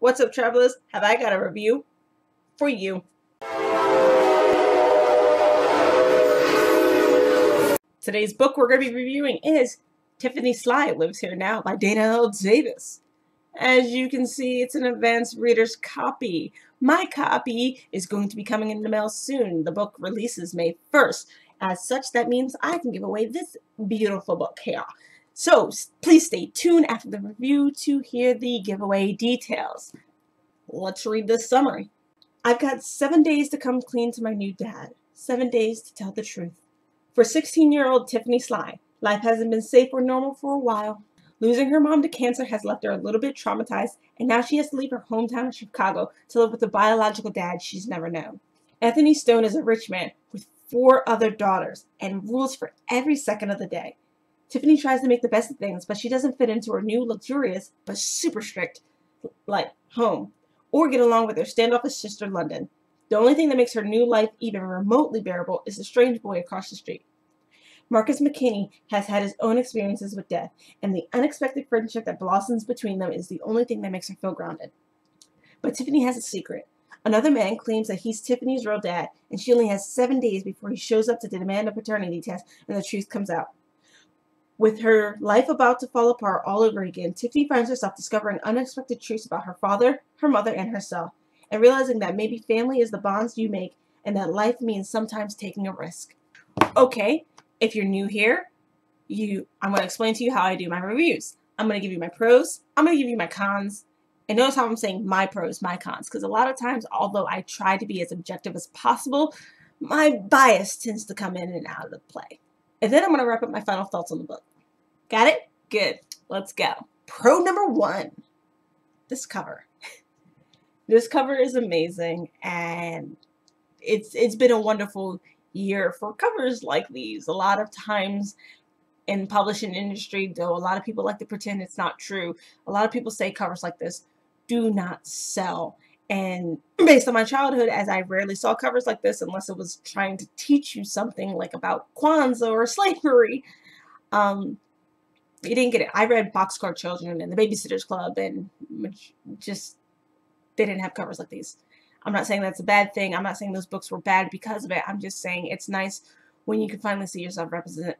What's up, travelers? Have I got a review for you? Today's book we're going to be reviewing is Tiffany Sly Lives Here Now by Dana L. Davis. As you can see, it's an advanced reader's copy. My copy is going to be coming in the mail soon. The book releases May 1st. As such, that means I can give away this beautiful book here. So please stay tuned after the review to hear the giveaway details. Let's read this summary. I've got 7 days to come clean to my new dad. 7 days to tell the truth. For 16-year-old Tiffany Sly, life hasn't been safe or normal for a while. Losing her mom to cancer has left her a little bit traumatized, and now she has to leave her hometown of Chicago to live with a biological dad she's never known. Anthony Stone is a rich man with 4 other daughters and rules for every second of the day. Tiffany tries to make the best of things, but she doesn't fit into her new luxurious but super strict home, or get along with her standoffish sister London. The only thing that makes her new life even remotely bearable is the strange boy across the street. Marcus McKinney has had his own experiences with death, and the unexpected friendship that blossoms between them is the only thing that makes her feel grounded. But Tiffany has a secret. Another man claims that he's Tiffany's real dad, and she only has 7 days before he shows up to demand a paternity test and the truth comes out. With her life about to fall apart all over again, Tiffany finds herself discovering unexpected truths about her father, her mother, and herself, and realizing that maybe family is the bonds you make and that life means sometimes taking a risk. Okay, if you're new here, I'm going to explain to you how I do my reviews. I'm going to give you my pros, I'm going to give you my cons, and notice how I'm saying my pros, my cons, because a lot of times, although I try to be as objective as possible, my bias tends to come in and out of the play. And then I'm going to wrap up my final thoughts on the book. Got it? Good. Let's go. Pro number 1. This cover. This cover is amazing, and it's been a wonderful year for covers like these. A lot of times in publishing industry, though, a lot of people like to pretend it's not true. A lot of people say covers like this do not sell. And based on my childhood, as I rarely saw covers like this unless it was trying to teach you something like about Kwanzaa or slavery, you didn't get it. I read Boxcar Children and The Babysitter's Club, and just they didn't have covers like these. I'm not saying that's a bad thing. I'm not saying those books were bad because of it. I'm just saying it's nice when you can finally see yourself represented.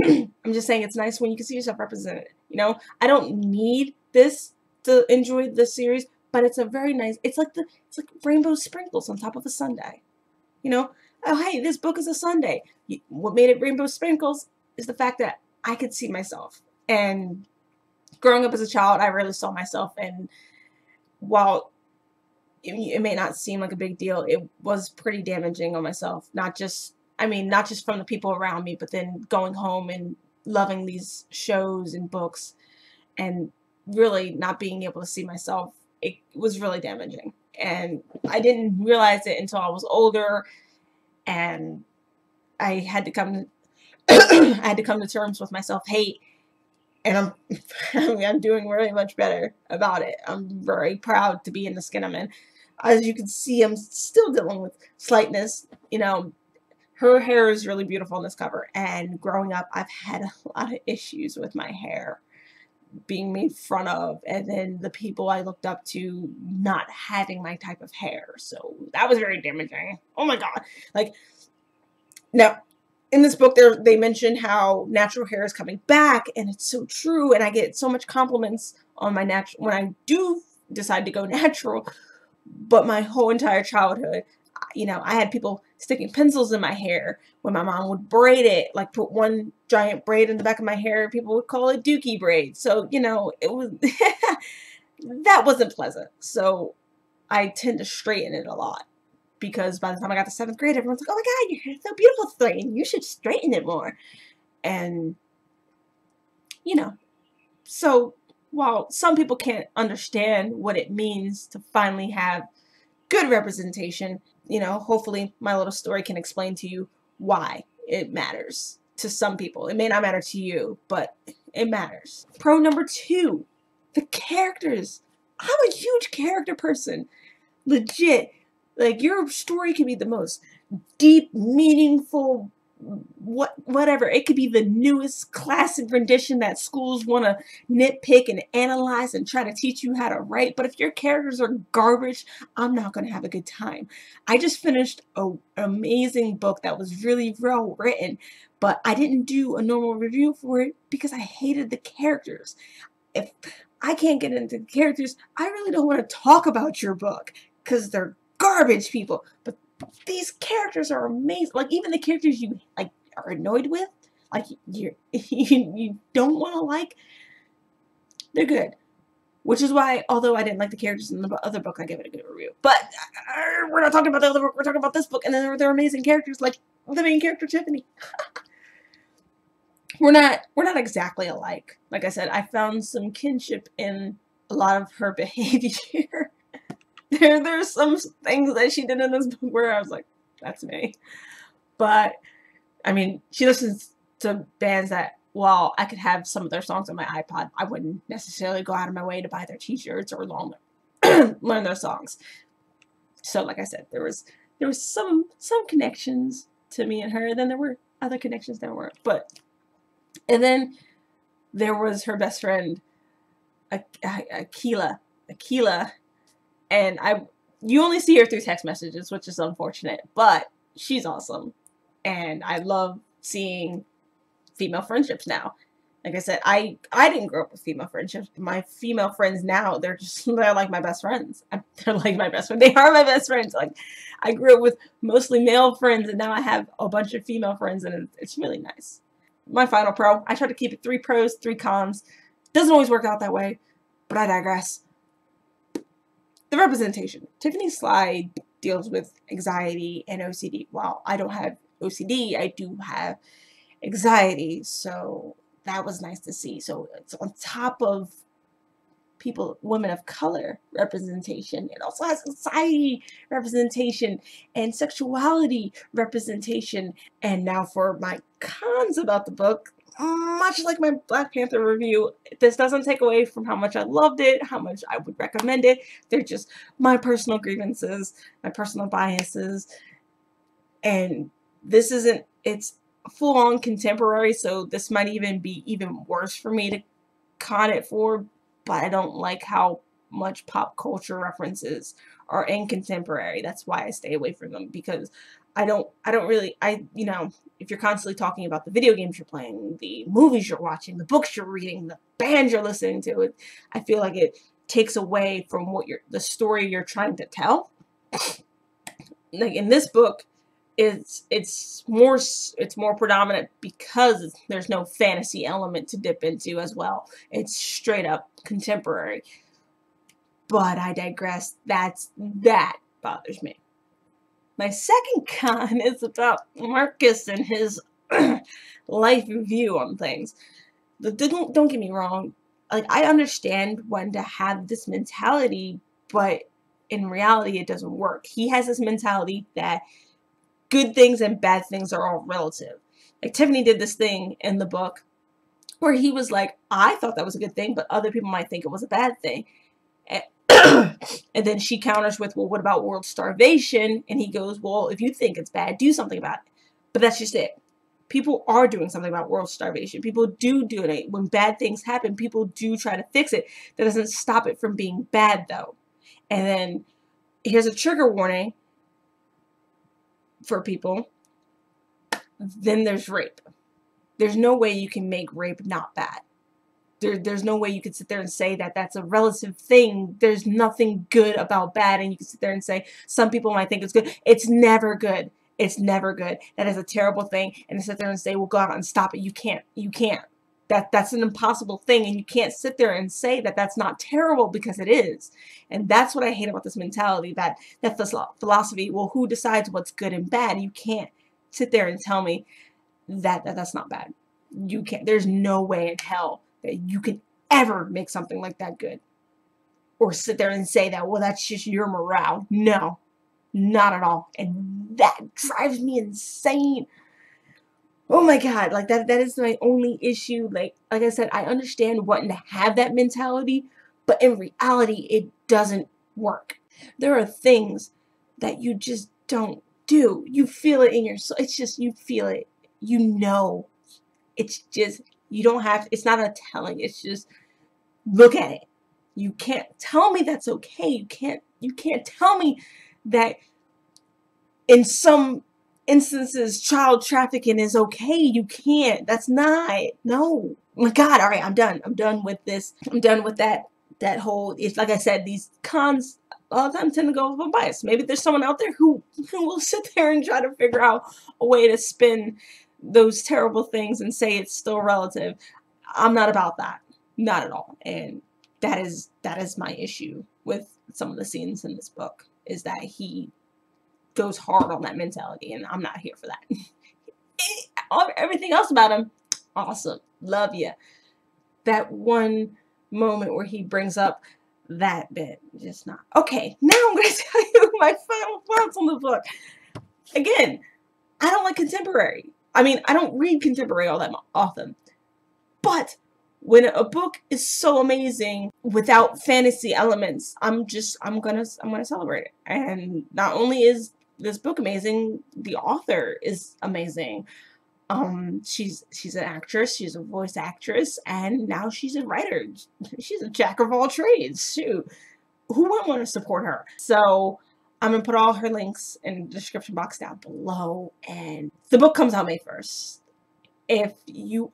I'm just saying it's nice when you can see yourself represented. You know, I don't need this to enjoy this series, but it's a very nice. It's like rainbow sprinkles on top of a sundae. You know, oh hey, this book is a sundae. What made it rainbow sprinkles is the fact that I could see myself. And growing up as a child, I rarely saw myself. And while it may not seem like a big deal, it was pretty damaging on myself. Not just from the people around me, but then going home and loving these shows and books and really not being able to see myself. It was really damaging. And I didn't realize it until I was older, and I had to come to terms with my self-hate, and I'm doing really much better about it. I'm very proud to be in the skin I'm in. As you can see, I'm still dealing with slightness. You know, her hair is really beautiful on this cover, and growing up, I've had a lot of issues with my hair being made fun of, and then the people I looked up to not having my type of hair. So that was very damaging. Oh my God. Now, in this book, they mention how natural hair is coming back, and it's so true. And I get so much compliments on my natural when I do decide to go natural. But my whole entire childhood, you know, I had people sticking pencils in my hair when my mom would braid it, like put one giant braid in the back of my hair. People would call it dookie braid. So, you know, it was that wasn't pleasant. So I tend to straighten it a lot. Because by the time I got to 7th grade, everyone's like, oh my God, your hair's so beautiful, Thrain. You should straighten it more. And, you know, so while some people can't understand what it means to finally have good representation, you know, hopefully my little story can explain to you why it matters to some people. It may not matter to you, but it matters. Pro number 2, the characters. I'm a huge character person. Legit. Like, your story can be the most deep, meaningful, whatever. It could be the newest classic rendition that schools want to nitpick and analyze and try to teach you how to write. But if your characters are garbage, I'm not going to have a good time. I just finished an amazing book that was really well written, but I didn't do a normal review for it because I hated the characters. If I can't get into the characters, I really don't want to talk about your book because they're garbage people. But these characters are amazing. Like, even the characters you like are annoyed with, like you don't want to like, they're good. Which is why, although I didn't like the characters in the other book, I gave it a good review. But we're not talking about the other book. We're talking about this book, and then they're amazing characters, like the main character Tiffany. We're not exactly alike. Like I said, I found some kinship in a lot of her behavior. There's some things that she did in this book where I was like, that's me. But I mean, she listens to bands that, while I could have some of their songs on my iPod, I wouldn't necessarily go out of my way to buy their t-shirts or learn their songs. So like I said, there was some connections to me and her, and then there were other connections that weren't. And then there was her best friend, Akila, and you only see her through text messages, which is unfortunate, but she's awesome, and I love seeing female friendships now. Like I said, I didn't grow up with female friendships. My female friends now, they're like my best friends. They're like my best friends. They are my best friends. Like, I grew up with mostly male friends, and now I have a bunch of female friends, and it's really nice. My final pro, I try to keep it 3 pros, 3 cons. Doesn't always work out that way, but I digress. The representation. Tiffany Sly deals with anxiety and OCD. While I don't have OCD, I do have anxiety, so that was nice to see. So it's on top of women of color representation. It also has society representation and sexuality representation. And now for my cons about the book, much like my Black Panther review, this doesn't take away from how much I loved it, how much I would recommend it. They're just my personal grievances, my personal biases. And this isn't, it's full-on contemporary, so this might even be even worse for me to con it for, but I don't like how much pop culture references are in contemporary. That's why I stay away from them, because I don't really, you know, if you're constantly talking about the video games you're playing, the movies you're watching, the books you're reading, the bands you're listening to, I feel like it takes away from the story you're trying to tell. Like in this book, it's more predominant because there's no fantasy element to dip into as well. It's straight up contemporary. But I digress. That bothers me. My second con is about Marcus and his life view on things. Don't get me wrong. Like, I understand when to have this mentality, but in reality, it doesn't work. He has this mentality that good things and bad things are all relative. Like, Tiffany did this thing in the book where he was like, I thought that was a good thing, but other people might think it was a bad thing. And then she counters with, well, what about world starvation? And he goes, well, if you think it's bad, do something about it. But that's just it. People are doing something about world starvation. People do it. When bad things happen, people do try to fix it. That doesn't stop it from being bad, though. And then here's a trigger warning for people. Then there's rape. There's no way you can make rape not bad. There's no way you could sit there and say that that's a relative thing. There's nothing good about bad, and you can sit there and say some people might think it's good. It's never good. It's never good. That is a terrible thing. And to sit there and say, well, go out and stop it. You can't. You can't. That's an impossible thing, and you can't sit there and say that that's not terrible, because it is. And that's what I hate about this mentality, that philosophy. Well, who decides what's good and bad? You can't sit there and tell me that that's not bad. You can't. There's no way in hell that you can ever make something like that good, or sit there and say that, well, that's just your morale. No, not at all. And that drives me insane. Oh my God, like that is my only issue. Like I said, I understand wanting to have that mentality, but in reality, it doesn't work. There are things that you just don't do. You feel it in your soul. It's just, you feel it. You know, it's just, you don't have, it's not a telling, it's just, look at it. You can't tell me that's okay. You can't tell me that in some instances child trafficking is okay. You can't. That's not. No. Oh my God. All right, I'm done. I'm done with this. I'm done with that whole, it's like I said, these cons all the time tend to go with a bias. Maybe there's someone out there who will sit there and try to figure out a way to spin those terrible things and say it's still relative. I'm not about that. Not at all. And that is my issue with some of the scenes in this book, is that he goes hard on that mentality, and I'm not here for that. Everything else about him, awesome. Love you. That one moment where he brings up that bit, just not. Okay, now I'm going to tell you my final thoughts on the book. Again, I don't like contemporary. I mean, I don't read contemporary all that often. But when a book is so amazing without fantasy elements, I'm gonna celebrate it. And not only is this book amazing, the author is amazing. She's an actress, she's a voice actress, and now she's a writer. She's a jack of all trades. Shoot, who wouldn't want to support her? So I'm gonna put all her links in the description box down below. And the book comes out May 1st.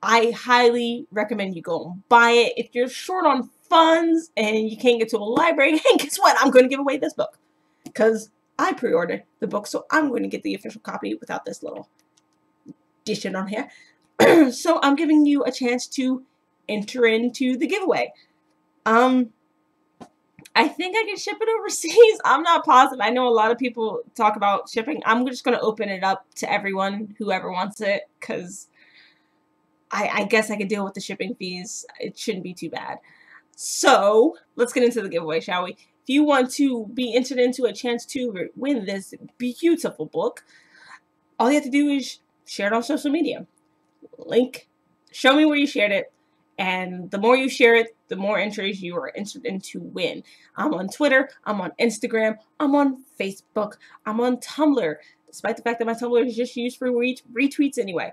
I highly recommend you go and buy it. If you're short on funds and you can't get to a library, hey, guess what? I'm going to give away this book because I pre-ordered the book, so I'm going to get the official copy without this little addition on here. So I'm giving you a chance to enter into the giveaway. I think I can ship it overseas. I'm not positive. I know a lot of people talk about shipping. I'm just going to open it up to everyone, whoever wants it, because I guess I could deal with the shipping fees. It shouldn't be too bad. So let's get into the giveaway, shall we? If you want to be entered into a chance to win this beautiful book, all you have to do is share it on social media. Link, show me where you shared it. And the more you share it, the more entries you are entered in to win. I'm on Twitter, I'm on Instagram, I'm on Facebook, I'm on Tumblr, despite the fact that my Tumblr is just used for retweets anyway.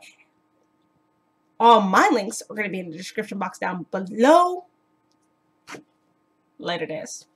All my links are going to be in the description box down below. Later, days.